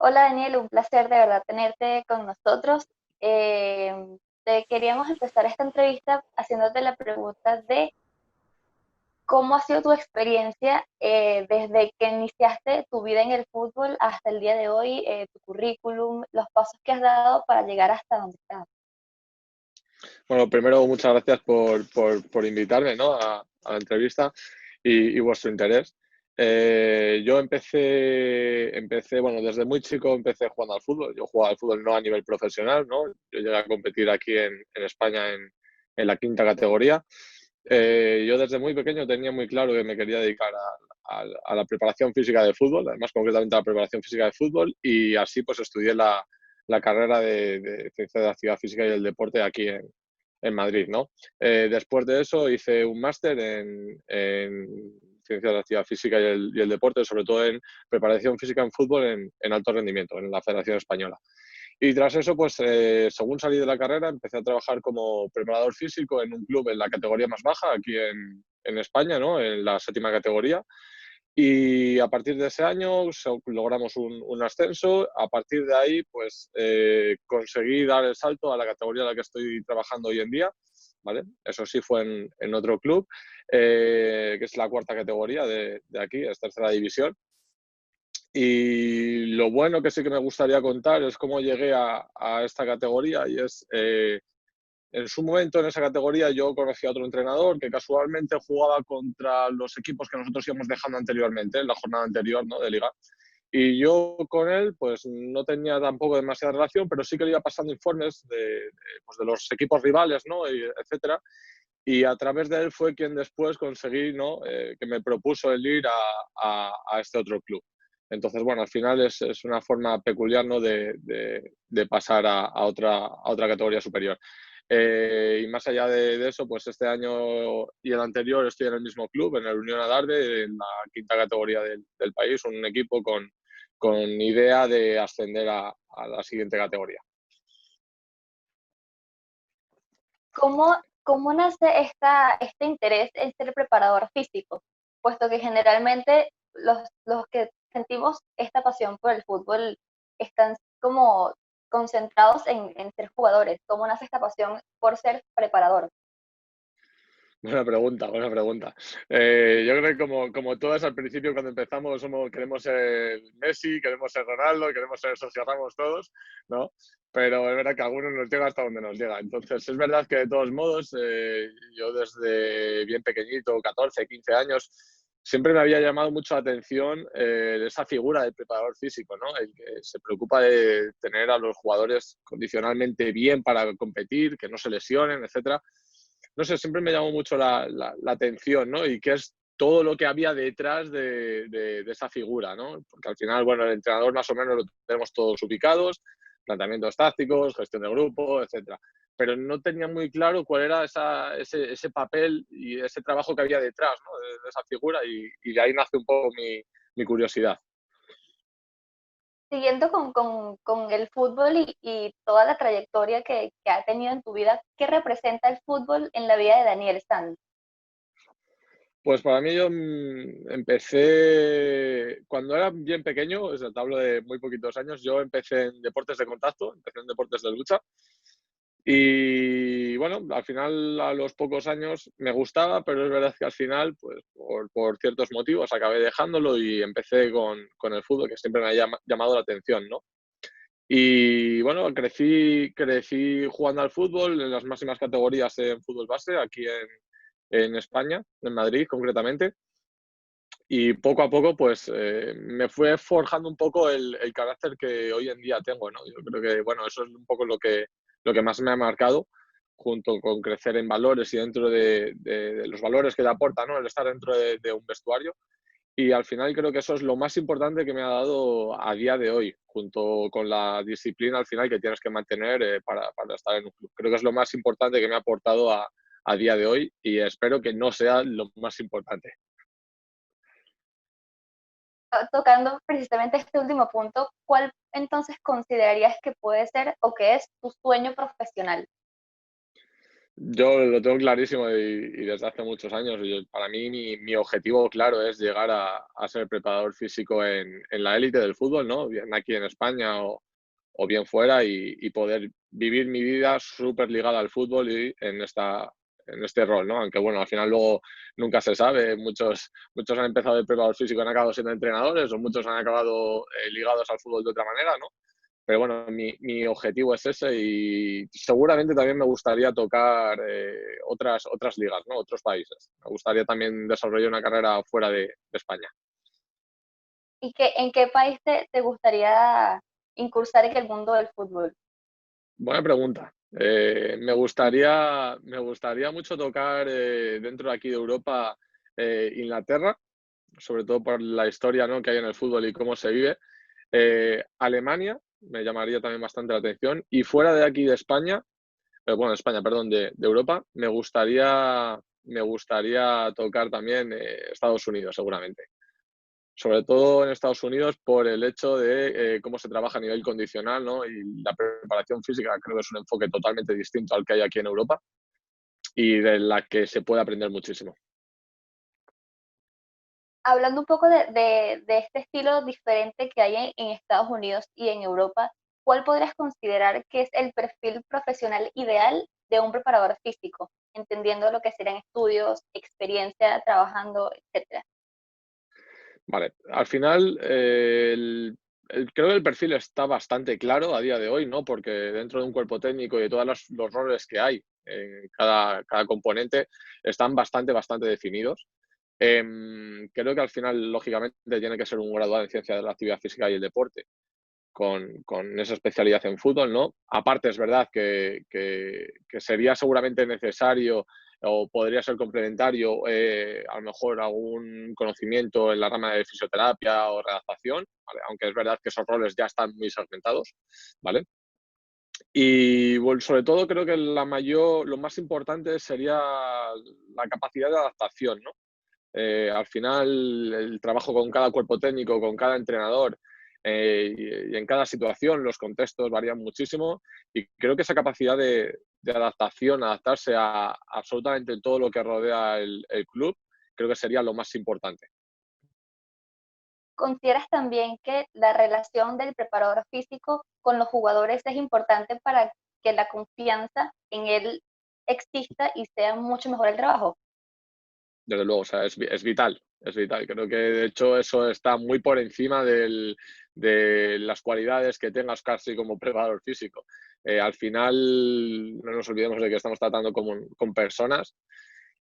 Hola Daniel, un placer de verdad tenerte con nosotros. Eh, Te queríamos empezar esta entrevista haciéndote la pregunta de cómo ha sido tu experiencia desde que iniciaste tu vida en el fútbol hasta el día de hoy, tu currículum, los pasos que has dado para llegar hasta donde estás. Bueno, primero, muchas gracias por invitarme, ¿no? a la entrevista y vuestro interés. Yo bueno, desde muy chico empecé jugando al fútbol. Yo jugaba al fútbol no a nivel profesional, ¿no? Yo llegué a competir aquí en España en la quinta categoría. Yo desde muy pequeño tenía muy claro que me quería dedicar a la preparación física de fútbol, además concretamente a la preparación física de fútbol, y así pues estudié la carrera de Ciencia de la Actividad Física y el Deporte aquí en Madrid, ¿no? Después de eso hice un máster en Ciencia de la Actividad Física y el Deporte, sobre todo en preparación física en fútbol en alto rendimiento, en la Federación Española. Y tras eso, pues según salí de la carrera, empecé a trabajar como preparador físico en un club en la categoría más baja, aquí en España, ¿no? En la séptima categoría. Y a partir de ese año logramos un ascenso. A partir de ahí, pues conseguí dar el salto a la categoría en la que estoy trabajando hoy en día. ¿Vale? Eso sí fue en otro club, que es la cuarta categoría de aquí, es tercera división. Y lo bueno que sí que me gustaría contar es cómo llegué a esta categoría y es, en su momento en esa categoría yo conocí a otro entrenador que casualmente jugaba contra los equipos que nosotros íbamos dejando anteriormente, en la jornada anterior, ¿no? De liga. Y yo con él pues no tenía tampoco demasiada relación, pero sí que le iba pasando informes pues, de los equipos rivales, ¿no? Y, etcétera. Y a través de él fue quien después conseguí, ¿no? Que me propuso el ir a este otro club. Entonces, bueno, al final es una forma peculiar, ¿no? de pasar a otra categoría superior. Y más allá de eso, pues este año y el anterior estoy en el mismo club, en el Unión Adarve, en la quinta categoría del país, un equipo con idea de ascender a la siguiente categoría. ¿Cómo, cómo nace este interés en ser preparador físico? Puesto que generalmente los que sentimos esta pasión por el fútbol están como concentrados en ser jugadores. ¿Cómo nace esta pasión por ser preparador? Buena pregunta, buena pregunta. Yo creo que como todas al principio cuando empezamos queremos ser Messi, queremos ser Ronaldo, queremos ser Sergio Ramos todos, ¿no? Pero es verdad que a algunos nos llega hasta donde nos llega. Entonces es verdad que de todos modos, yo desde bien pequeñito, 14, 15 años, siempre me había llamado mucho la atención esa figura del preparador físico, ¿no? El que se preocupa de tener a los jugadores condicionalmente bien para competir, que no se lesionen, etcétera. No sé, siempre me llamó mucho la atención, ¿no? Y qué es todo lo que había detrás de esa figura, ¿no? Porque al final, bueno, el entrenador más o menos lo tenemos todos ubicados, planteamientos tácticos, gestión de grupo, etcétera. Pero no tenía muy claro cuál era ese papel y ese trabajo que había detrás, ¿no? de esa figura y de ahí nace un poco mi curiosidad. Siguiendo con el fútbol y toda la trayectoria que ha tenido en tu vida, ¿qué representa el fútbol en la vida de Daniel Sanz? Pues para mí yo empecé cuando era bien pequeño, o sea, te hablo de muy poquitos años, yo empecé en deportes de contacto, empecé en deportes de lucha y bueno, al final a los pocos años me gustaba, pero es verdad que al final, pues por ciertos motivos acabé dejándolo y empecé con el fútbol, que siempre me ha llamado la atención, ¿no? Y bueno, crecí jugando al fútbol en las máximas categorías en fútbol base, aquí en España, en Madrid concretamente. Y poco a poco, pues me fue forjando un poco el carácter que hoy en día tengo, ¿no? Yo creo que, bueno, eso es un poco lo que más me ha marcado, junto con crecer en valores y dentro de los valores que te aporta, ¿no? El estar dentro de un vestuario. Y al final creo que eso es lo más importante que me ha dado a día de hoy, junto con la disciplina al final que tienes que mantener para estar en un club. Creo que es lo más importante que me ha aportado a día de hoy y espero que no sea lo más importante. Tocando precisamente este último punto, ¿cuál entonces considerarías que puede ser o que es tu sueño profesional? Yo lo tengo clarísimo y desde hace muchos años. Para mí mi objetivo claro es llegar a ser preparador físico en la élite del fútbol, ¿no? Bien aquí en España o bien fuera y poder vivir mi vida súper ligada al fútbol y en este rol, ¿no? Aunque bueno, al final luego nunca se sabe. Muchos han empezado de preparador físico y han acabado siendo entrenadores o muchos han acabado ligados al fútbol de otra manera, ¿no? Pero bueno, mi objetivo es ese y seguramente también me gustaría tocar otras ligas, ¿no? Otros países. Me gustaría también desarrollar una carrera fuera de España. ¿Y en qué país te gustaría incursar en el mundo del fútbol? Buena pregunta. Me gustaría mucho tocar dentro de aquí de Europa Inglaterra, sobre todo por la historia, ¿no?, que hay en el fútbol y cómo se vive. Alemania me llamaría también bastante la atención. Y fuera de aquí de España, bueno, España, perdón, de Europa, me gustaría tocar también Estados Unidos, seguramente. Sobre todo en Estados Unidos por el hecho de cómo se trabaja a nivel condicional, ¿no? Y la preparación física creo que es un enfoque totalmente distinto al que hay aquí en Europa y de la que se puede aprender muchísimo. Hablando un poco de este estilo diferente que hay en Estados Unidos y en Europa, ¿cuál podrías considerar que es el perfil profesional ideal de un preparador físico? Entendiendo lo que serían estudios, experiencia trabajando, etcétera. Vale, al final creo que el perfil está bastante claro a día de hoy, ¿no? Porque dentro de un cuerpo técnico y de todos los roles que hay en cada componente están bastante definidos. Creo que al final, lógicamente, tiene que ser un graduado en ciencia de la actividad física y el deporte con esa especialidad en fútbol, ¿no? Aparte, es verdad que sería seguramente necesario o podría ser complementario a lo mejor algún conocimiento en la rama de fisioterapia o redactación, ¿vale? Aunque es verdad que esos roles ya están muy segmentados, ¿vale? Y bueno, sobre todo creo que lo más importante sería la capacidad de adaptación, ¿no? Al final, el trabajo con cada cuerpo técnico, con cada entrenador y en cada situación, los contextos varían muchísimo y creo que esa capacidad de adaptación, adaptarse a absolutamente todo lo que rodea el club, creo que sería lo más importante. ¿Consideras también que la relación del preparador físico con los jugadores es importante para que la confianza en él exista y sea mucho mejor el trabajo? Desde luego, o sea, es vital, es vital. Creo que de hecho eso está muy por encima de las cualidades que tengas casi como preparador físico. Al final, no nos olvidemos de que estamos tratando con personas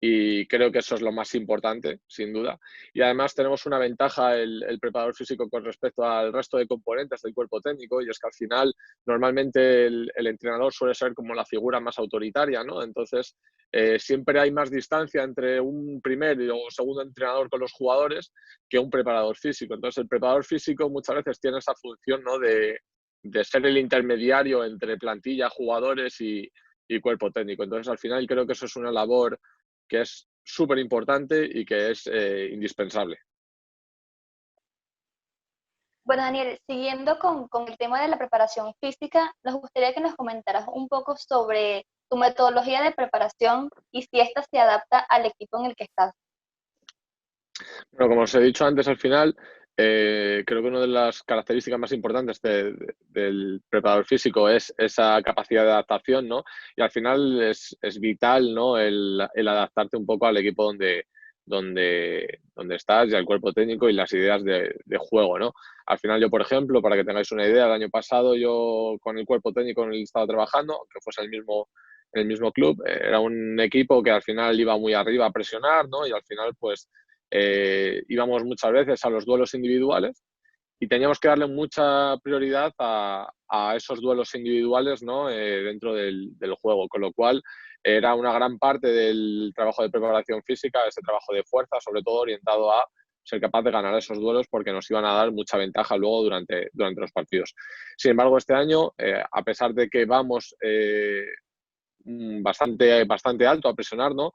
y creo que eso es lo más importante, sin duda. Y además tenemos una ventaja el preparador físico con respecto al resto de componentes del cuerpo técnico y es que al final normalmente el entrenador suele ser como la figura más autoritaria, ¿no? Entonces siempre hay más distancia entre un primer o segundo entrenador con los jugadores que un preparador físico. Entonces el preparador físico muchas veces tiene esa función, ¿no?, de ser el intermediario entre plantilla, jugadores y cuerpo técnico. Entonces al final creo que eso es una labor que es súper importante y que es indispensable. Bueno, Daniel, siguiendo con el tema de la preparación física, nos gustaría que nos comentaras un poco sobre tu metodología de preparación y si esta se adapta al equipo en el que estás. Bueno, como os he dicho antes, al final, creo que una de las características más importantes del preparador físico es esa capacidad de adaptación, ¿no? Y al final es vital, ¿no?, el adaptarte un poco al equipo donde estás y al cuerpo técnico y las ideas de juego, ¿no? Al final yo, por ejemplo, para que tengáis una idea, el año pasado yo con el cuerpo técnico en el que estaba trabajando, aunque fuese el mismo club, era un equipo que al final iba muy arriba a presionar, ¿no? Y al final, pues íbamos muchas veces a los duelos individuales y teníamos que darle mucha prioridad a esos duelos individuales, ¿no?, dentro del juego, con lo cual era una gran parte del trabajo de preparación física, ese trabajo de fuerza, sobre todo orientado a ser capaz de ganar esos duelos porque nos iban a dar mucha ventaja luego durante los partidos. Sin embargo, este año, a pesar de que vamos bastante alto a presionar, ¿no?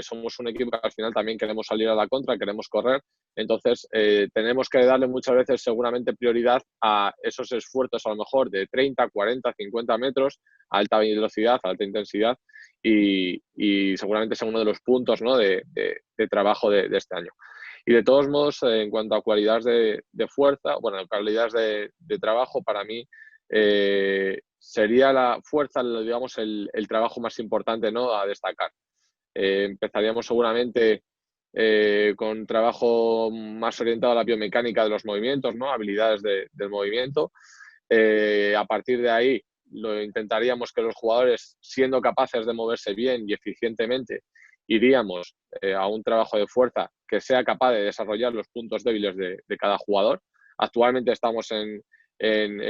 Somos un equipo que al final también queremos salir a la contra, queremos correr. Entonces, tenemos que darle muchas veces seguramente prioridad a esos esfuerzos a lo mejor de 30, 40, 50 metros, a alta velocidad, a alta intensidad, y seguramente sea uno de los puntos, ¿no? de trabajo de este año. Y de todos modos, en cuanto a cualidades de fuerza, bueno, cualidades de trabajo, para mí sería la fuerza, digamos, el trabajo más importante, ¿no? A destacar. Empezaríamos seguramente con trabajo más orientado a la biomecánica de los movimientos, ¿no? Habilidades del movimiento. A partir de ahí, lo intentaríamos que los jugadores, siendo capaces de moverse bien y eficientemente, iríamos a un trabajo de fuerza que sea capaz de desarrollar los puntos débiles de cada jugador. Actualmente estamos en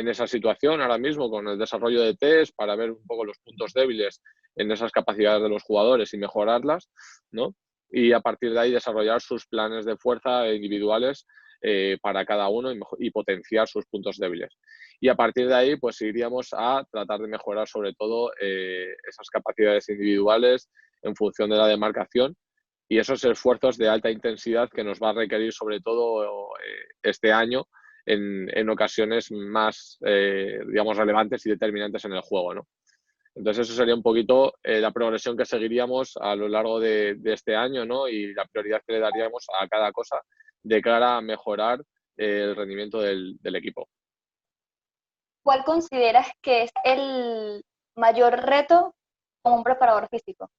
esa situación ahora mismo con el desarrollo de test para ver un poco los puntos débiles en esas capacidades de los jugadores y mejorarlas, ¿no? Y a partir de ahí desarrollar sus planes de fuerza individuales para cada uno y potenciar sus puntos débiles. Y a partir de ahí, pues iríamos a tratar de mejorar sobre todo esas capacidades individuales en función de la demarcación y esos esfuerzos de alta intensidad que nos va a requerir sobre todo este año en ocasiones más, digamos, relevantes y determinantes en el juego, ¿no? Entonces eso sería un poquito la progresión que seguiríamos a lo largo de este año, ¿no? Y la prioridad que le daríamos a cada cosa de cara a mejorar el rendimiento del equipo. ¿Cuál consideras que es el mayor reto como un preparador físico?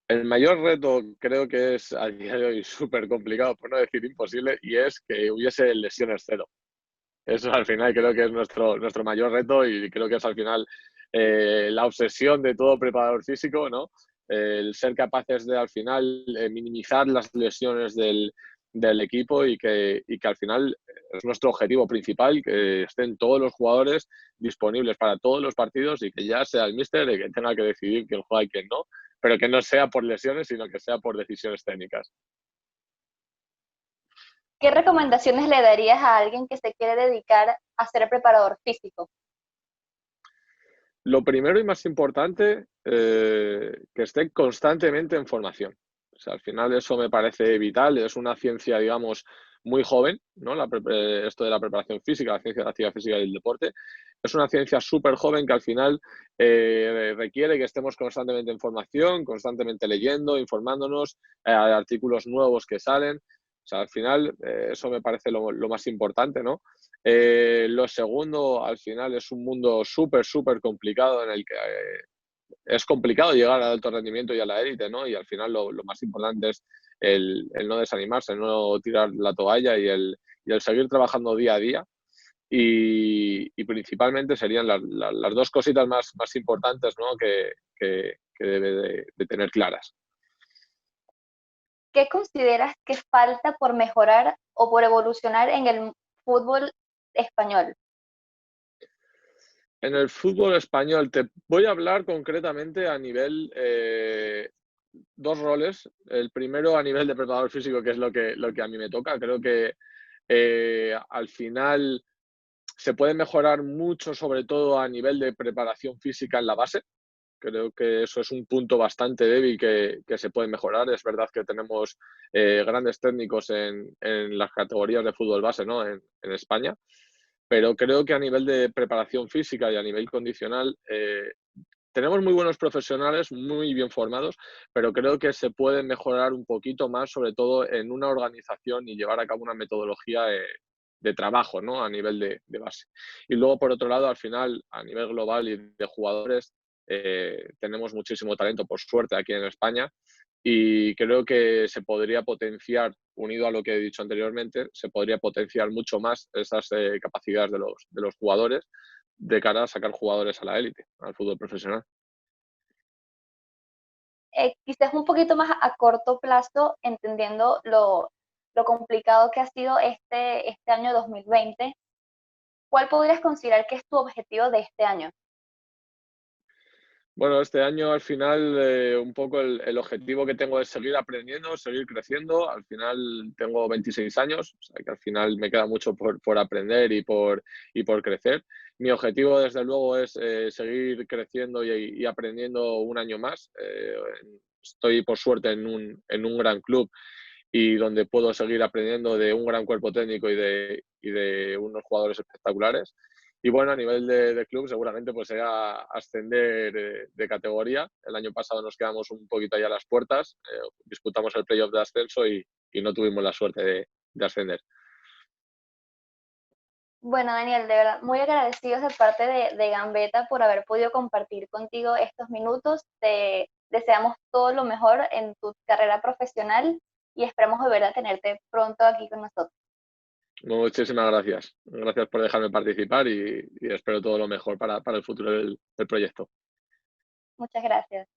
El mayor reto creo que es a día de hoy súper complicado, por no decir imposible, y es que hubiese lesiones cero. Eso al final creo que es nuestro mayor reto y creo que es al final la obsesión de todo preparador físico, ¿no? El ser capaces de al final minimizar las lesiones del equipo y que al final es nuestro objetivo principal, que estén todos los jugadores disponibles para todos los partidos y que ya sea el míster el que tenga que decidir quién juega y quién no, pero que no sea por lesiones, sino que sea por decisiones técnicas. ¿Qué recomendaciones le darías a alguien que se quiere dedicar a ser preparador físico? Lo primero y más importante, que esté constantemente en formación. O sea, al final eso me parece vital, es una ciencia, digamos, muy joven, ¿no? Esto de la preparación física, la ciencia de la actividad física y el deporte. Es una ciencia súper joven que al final requiere que estemos constantemente en formación, constantemente leyendo, informándonos, artículos nuevos que salen. O sea, al final eso me parece lo más importante, ¿no? Lo segundo, al final, es un mundo súper complicado en el que es complicado llegar al alto rendimiento y a la élite, ¿no? Y al final lo más importante es el no desanimarse, no tirar la toalla y el seguir trabajando día a día. Y principalmente serían las dos cositas más importantes, ¿no? que debe de tener claras. ¿Qué consideras que falta por mejorar o por evolucionar en el fútbol español? En el fútbol español te voy a hablar concretamente a nivel dos roles. El primero a nivel de preparador físico, que es lo que a mí me toca. Creo que al final se puede mejorar mucho, sobre todo a nivel de preparación física en la base. Creo que eso es un punto bastante débil que se puede mejorar. Es verdad que tenemos grandes técnicos en las categorías de fútbol base, ¿no? en España, pero creo que a nivel de preparación física y a nivel condicional tenemos muy buenos profesionales, muy bien formados, pero creo que se puede mejorar un poquito más, sobre todo en una organización y llevar a cabo una metodología de trabajo, ¿no? A nivel de base. Y luego, por otro lado, al final, a nivel global y de jugadores, tenemos muchísimo talento, por suerte, aquí en España, y creo que se podría potenciar, unido a lo que he dicho anteriormente, se podría potenciar mucho más esas capacidades de los jugadores de cara a sacar jugadores a la élite, al fútbol profesional. Quizás un poquito más a corto plazo, entendiendo lo complicado que ha sido este año 2020, ¿cuál podrías considerar que es tu objetivo de este año? Bueno, este año al final un poco el objetivo que tengo es seguir aprendiendo, seguir creciendo. Al final tengo 26 años, o sea que al final me queda mucho por aprender y por crecer. Mi objetivo desde luego es seguir creciendo y aprendiendo un año más. Estoy por suerte en un gran club y donde puedo seguir aprendiendo de un gran cuerpo técnico y de unos jugadores espectaculares. Y bueno, a nivel de club seguramente pues sea ascender de categoría. El año pasado nos quedamos un poquito ahí a las puertas, disputamos el playoff de ascenso y no tuvimos la suerte de ascender. Bueno, Daniel, de verdad, muy agradecidos de parte de Gambetta por haber podido compartir contigo estos minutos. Te deseamos todo lo mejor en tu carrera profesional y esperamos volver a tenerte pronto aquí con nosotros. Muchísimas gracias. Gracias por dejarme participar y espero todo lo mejor para el futuro del proyecto. Muchas gracias.